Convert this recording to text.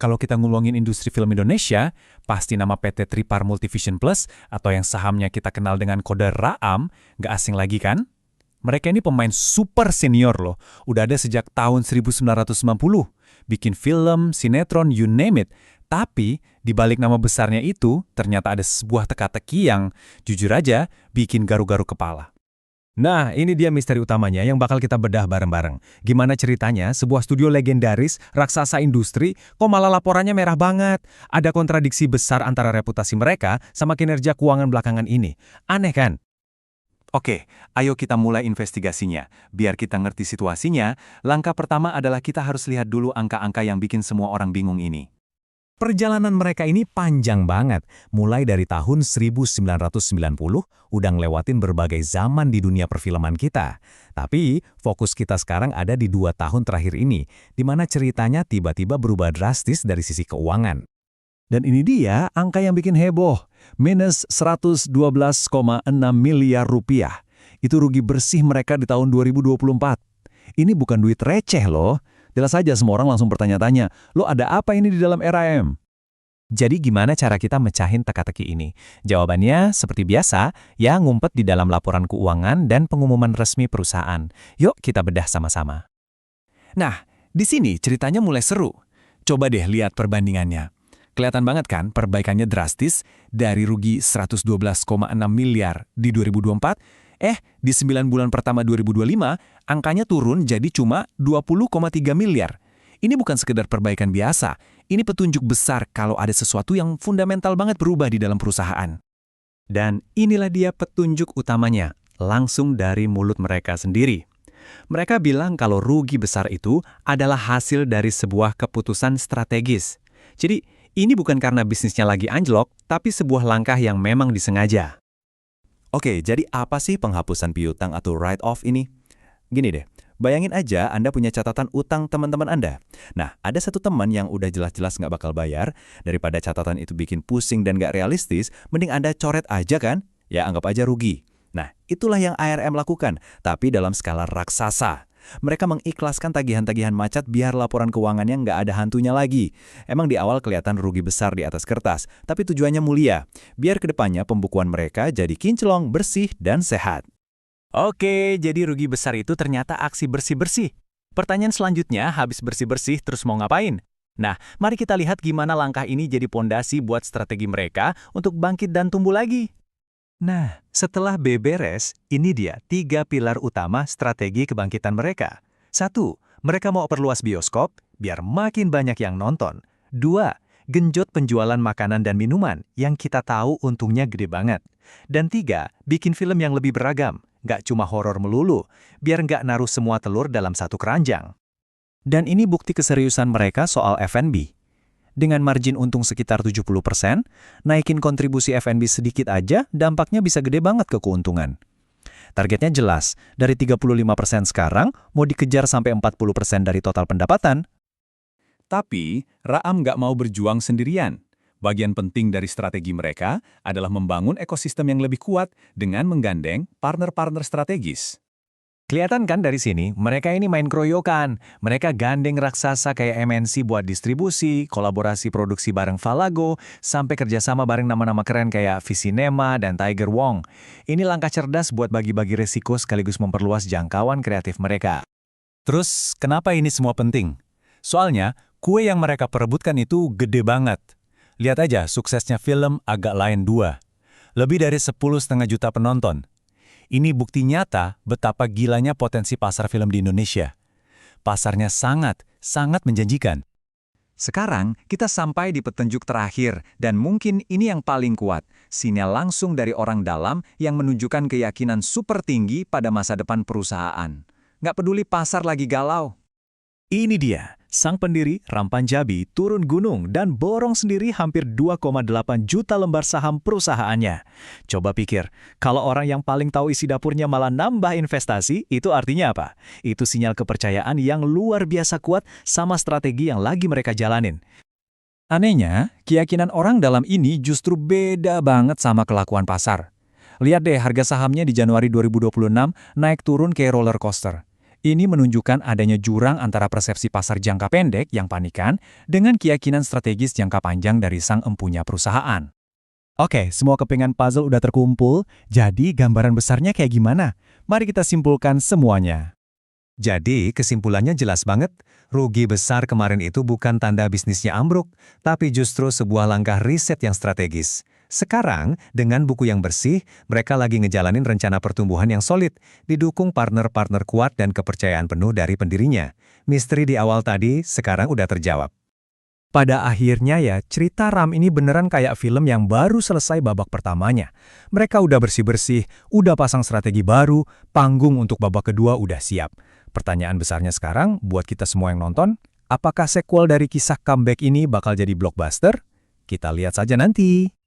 Kalau kita ngulangin industri film Indonesia, pasti nama PT Tripar Multivision Plus atau yang sahamnya kita kenal dengan kode RAAM, nggak asing lagi kan? Mereka ini pemain super senior loh, udah ada sejak tahun 1990. Bikin film, sinetron, you name it. Tapi, di balik nama besarnya itu, ternyata ada sebuah teka-teki yang, jujur aja, bikin garu-garu kepala. Nah, ini dia misteri utamanya yang bakal kita bedah bareng-bareng. Gimana ceritanya sebuah studio legendaris, raksasa industri, kok malah laporannya merah banget? Ada kontradiksi besar antara reputasi mereka sama kinerja keuangan belakangan ini. Aneh kan? Oke, ayo kita mulai investigasinya. Biar kita ngerti situasinya, langkah pertama adalah kita harus lihat dulu angka-angka yang bikin semua orang bingung ini. Perjalanan mereka ini panjang banget. Mulai dari tahun 1990, udah ngelewatin berbagai zaman di dunia perfilman kita. Tapi, fokus kita sekarang ada di 2 tahun terakhir ini, di mana ceritanya tiba-tiba berubah drastis dari sisi keuangan. Dan ini dia angka yang bikin heboh, minus 112,6 miliar rupiah. Itu rugi bersih mereka di tahun 2024. Ini bukan duit receh loh. Jelas saja semua orang langsung bertanya-tanya, lo ada apa ini di dalam RAM? Jadi gimana cara kita mecahin teka-teki ini? Jawabannya seperti biasa, ya ngumpet di dalam laporan keuangan dan pengumuman resmi perusahaan. Yuk kita bedah sama-sama. Nah, di sini ceritanya mulai seru. Coba deh lihat perbandingannya. Kelihatan banget kan perbaikannya drastis dari rugi 112,6 miliar di 2024, di 9 bulan pertama 2025, angkanya turun jadi cuma 20,3 miliar. Ini bukan sekedar perbaikan biasa, ini petunjuk besar kalau ada sesuatu yang fundamental banget berubah di dalam perusahaan. Dan inilah dia petunjuk utamanya, langsung dari mulut mereka sendiri. Mereka bilang kalau rugi besar itu adalah hasil dari sebuah keputusan strategis. Jadi, ini bukan karena bisnisnya lagi anjlok, tapi sebuah langkah yang memang disengaja. Oke, jadi apa sih penghapusan piutang atau write-off ini? Gini deh, bayangin aja Anda punya catatan utang teman-teman Anda. Nah, ada satu teman yang udah jelas-jelas nggak bakal bayar, daripada catatan itu bikin pusing dan nggak realistis, mending Anda coret aja kan? Ya, anggap aja rugi. Nah, itulah yang ARM lakukan, tapi dalam skala raksasa. Mereka mengikhlaskan tagihan-tagihan macet biar laporan keuangannya nggak ada hantunya lagi. Emang di awal kelihatan rugi besar di atas kertas, tapi tujuannya mulia. Biar kedepannya pembukuan mereka jadi kinclong, bersih, dan sehat. Oke, jadi rugi besar itu ternyata aksi bersih-bersih. Pertanyaan selanjutnya, habis bersih-bersih terus mau ngapain? Nah, mari kita lihat gimana langkah ini jadi pondasi buat strategi mereka untuk bangkit dan tumbuh lagi. Nah, setelah beberes, ini dia 3 pilar utama strategi kebangkitan mereka. 1. Mereka mau perluas bioskop, biar makin banyak yang nonton. 2. Genjot penjualan makanan dan minuman, yang kita tahu untungnya gede banget. Dan 3. Bikin film yang lebih beragam, nggak cuma horor melulu, biar nggak naruh semua telur dalam satu keranjang. Dan ini bukti keseriusan mereka soal F&B. Dengan margin untung sekitar 70%, naikin kontribusi F&B sedikit aja, dampaknya bisa gede banget ke keuntungan. Targetnya jelas, dari 35% sekarang, mau dikejar sampai 40% dari total pendapatan. Tapi, RAAM nggak mau berjuang sendirian. Bagian penting dari strategi mereka adalah membangun ekosistem yang lebih kuat dengan menggandeng partner-partner strategis. Kelihatan kan dari sini, mereka ini main kroyokan. Mereka gandeng raksasa kayak MNC buat distribusi, kolaborasi produksi bareng Falago, sampai kerjasama bareng nama-nama keren kayak Visinema dan Tiger Wong. Ini langkah cerdas buat bagi-bagi resiko sekaligus memperluas jangkauan kreatif mereka. Terus, kenapa ini semua penting? Soalnya, kue yang mereka perebutkan itu gede banget. Lihat aja suksesnya film Agak Lain 2. Lebih dari 10,5 juta penonton. Ini bukti nyata betapa gilanya potensi pasar film di Indonesia. Pasarnya sangat menjanjikan. Sekarang, kita sampai di petunjuk terakhir, dan mungkin ini yang paling kuat. Sinyal langsung dari orang dalam yang menunjukkan keyakinan super tinggi pada masa depan perusahaan. Nggak peduli pasar lagi galau. Ini dia, sang pendiri Rampan Jabi turun gunung dan borong sendiri hampir 2,8 juta lembar saham perusahaannya. Coba pikir, kalau orang yang paling tahu isi dapurnya malah nambah investasi, itu artinya apa? Itu sinyal kepercayaan yang luar biasa kuat sama strategi yang lagi mereka jalanin. Anehnya, keyakinan orang dalam ini justru beda banget sama kelakuan pasar. Lihat deh harga sahamnya di Januari 2026 naik turun kayak roller coaster. Ini menunjukkan adanya jurang antara persepsi pasar jangka pendek yang panikan dengan keyakinan strategis jangka panjang dari sang empunya perusahaan. Oke, semua kepingan puzzle udah terkumpul, jadi gambaran besarnya kayak gimana? Mari kita simpulkan semuanya. Jadi, kesimpulannya jelas banget. Rugi besar kemarin itu bukan tanda bisnisnya ambruk, tapi justru sebuah langkah riset yang strategis. Sekarang, dengan buku yang bersih, mereka lagi ngejalanin rencana pertumbuhan yang solid, didukung partner-partner kuat dan kepercayaan penuh dari pendirinya. Misteri di awal tadi sekarang udah terjawab. Pada akhirnya ya, cerita RAM ini beneran kayak film yang baru selesai babak pertamanya. Mereka udah bersih-bersih, udah pasang strategi baru, panggung untuk babak kedua udah siap. Pertanyaan besarnya sekarang, buat kita semua yang nonton, apakah sequel dari kisah comeback ini bakal jadi blockbuster? Kita lihat saja nanti.